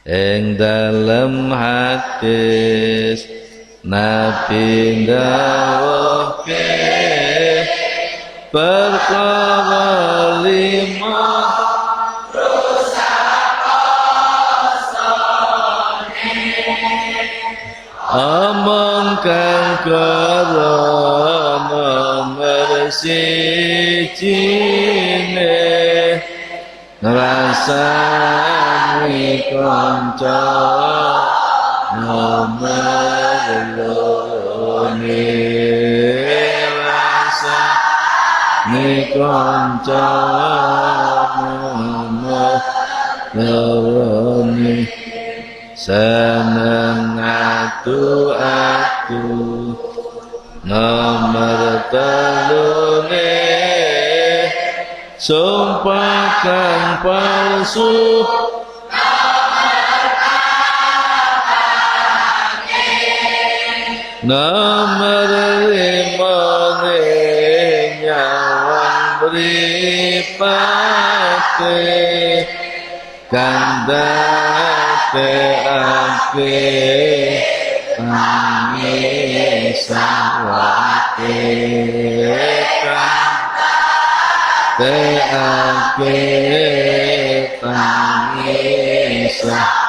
ing dalam hadis Nabi ndawuhke perkara lima omong kang krana mersijine ngrasani kanca nomor lorone rasani kanca nomor lorone seneng atu nomor telune sumpah kang palsu nomor limane nyawang mripate kandhate ake pangisawake kandhate ake pangisawake